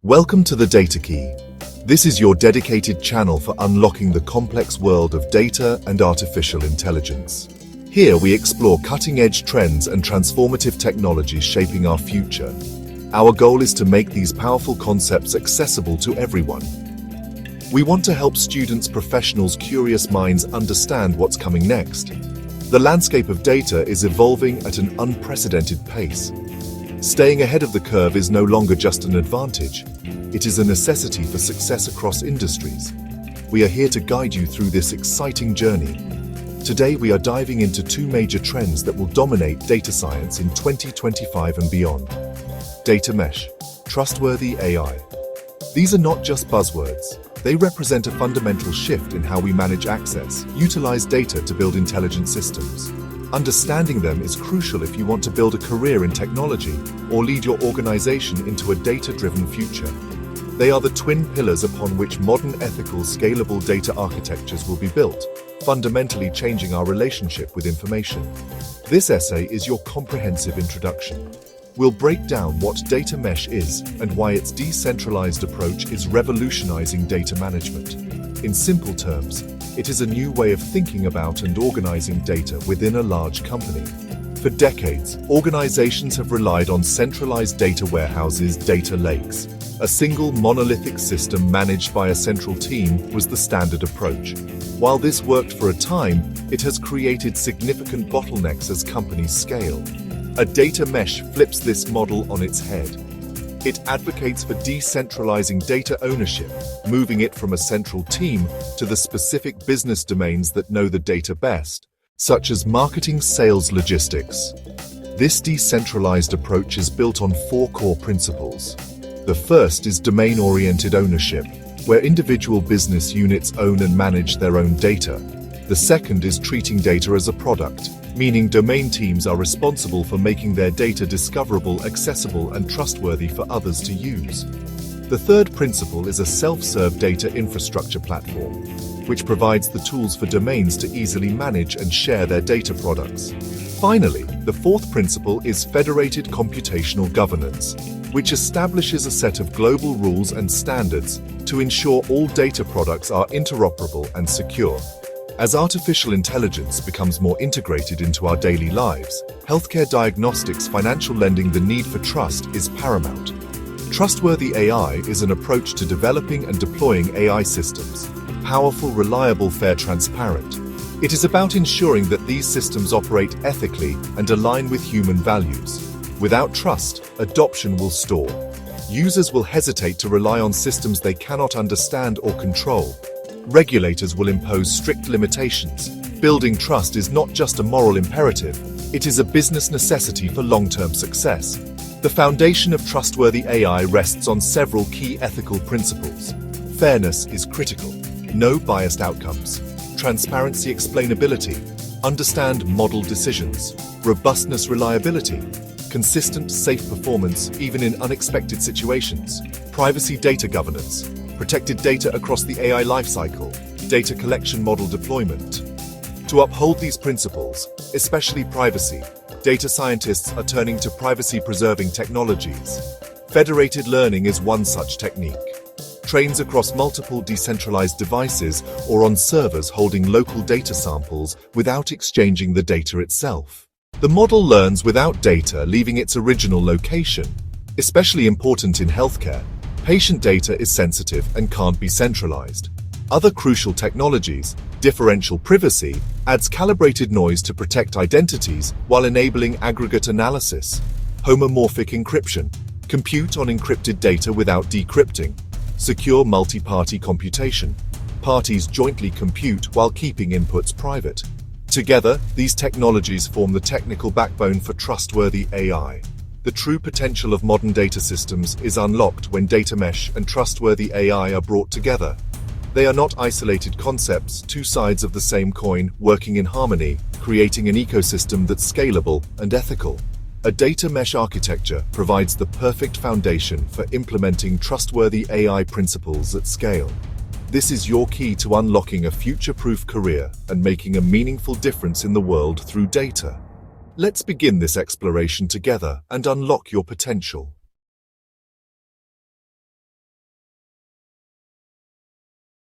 Welcome to the Data Key. This is your dedicated channel for unlocking the complex world of data and artificial intelligence. Here we explore cutting-edge trends and transformative technologies shaping our future. Our goal is to make these powerful concepts accessible to everyone. We want to help students, professionals, curious minds understand what's coming next. The landscape of data is evolving at an unprecedented pace. Staying ahead of the curve is no longer just an advantage. It is a necessity for success across industries. We are here to guide you through this exciting journey. Today we are diving into two major trends that will dominate data science in 2025 and beyond. Data Mesh Trustworthy AI. These are not just buzzwords. They represent a fundamental shift in how we manage access, utilize data to build intelligent systems. Understanding them is crucial if you want to build a career in technology or lead your organization into a data-driven future. They are the twin pillars upon which modern ethical, scalable data architectures will be built, fundamentally changing our relationship with information. This essay is your comprehensive introduction. We'll break down what data mesh is and why its decentralized approach is revolutionizing data management. In simple terms, it is a new way of thinking about and organizing data within a large company. For decades, organizations have relied on centralized data warehouses, data lakes. A single monolithic system managed by a central team was the standard approach. While this worked for a time, it has created significant bottlenecks as companies scale. A data mesh flips this model on its head. It advocates for decentralizing data ownership, moving it from a central team to the specific business domains that know the data best, such as marketing, sales, logistics. This decentralized approach is built on four core principles. The first is domain-oriented ownership, where individual business units own and manage their own data. The second is treating data as a product, meaning domain teams are responsible for making their data discoverable, accessible, and trustworthy for others to use. The third principle is a self-serve data infrastructure platform, which provides the tools for domains to easily manage and share their data products. Finally, the fourth principle is federated computational governance, which establishes a set of global rules and standards to ensure all data products are interoperable and secure. As artificial intelligence becomes more integrated into our daily lives, healthcare diagnostics, financial lending, the need for trust is paramount. Trustworthy AI is an approach to developing and deploying AI systems. Powerful, reliable, fair, transparent. It is about ensuring that these systems operate ethically and align with human values. Without trust, adoption will stall. Users will hesitate to rely on systems they cannot understand or control. Regulators will impose strict limitations. Building trust is not just a moral imperative, it is a business necessity for long-term success. The foundation of trustworthy AI rests on several key ethical principles. Fairness is critical. No biased outcomes. Transparency, explainability. Understand model decisions. Robustness, reliability. Consistent, safe performance, even in unexpected situations. Privacy, data governance. Protected data across the AI lifecycle. Data collection, model deployment. To uphold these principles, especially privacy, data scientists are turning to privacy-preserving technologies. Federated learning is one such technique. Trains across multiple decentralized devices or on servers holding local data samples without exchanging the data itself. The model learns without data leaving its original location. Especially important in healthcare, patient data is sensitive and can't be centralized. Other crucial technologies, differential privacy, adds calibrated noise to protect identities while enabling aggregate analysis. Homomorphic encryption, compute on encrypted data without decrypting. Secure multi-party computation, parties jointly compute while keeping inputs private. Together, these technologies form the technical backbone for trustworthy AI. The true potential of modern data systems is unlocked when data mesh and trustworthy AI are brought together. They are not isolated concepts, two sides of the same coin working in harmony, creating an ecosystem that's scalable and ethical. A data mesh architecture provides the perfect foundation for implementing trustworthy AI principles at scale. This is your key to unlocking a future-proof career and making a meaningful difference in the world through data. Let's begin this exploration together and unlock your potential.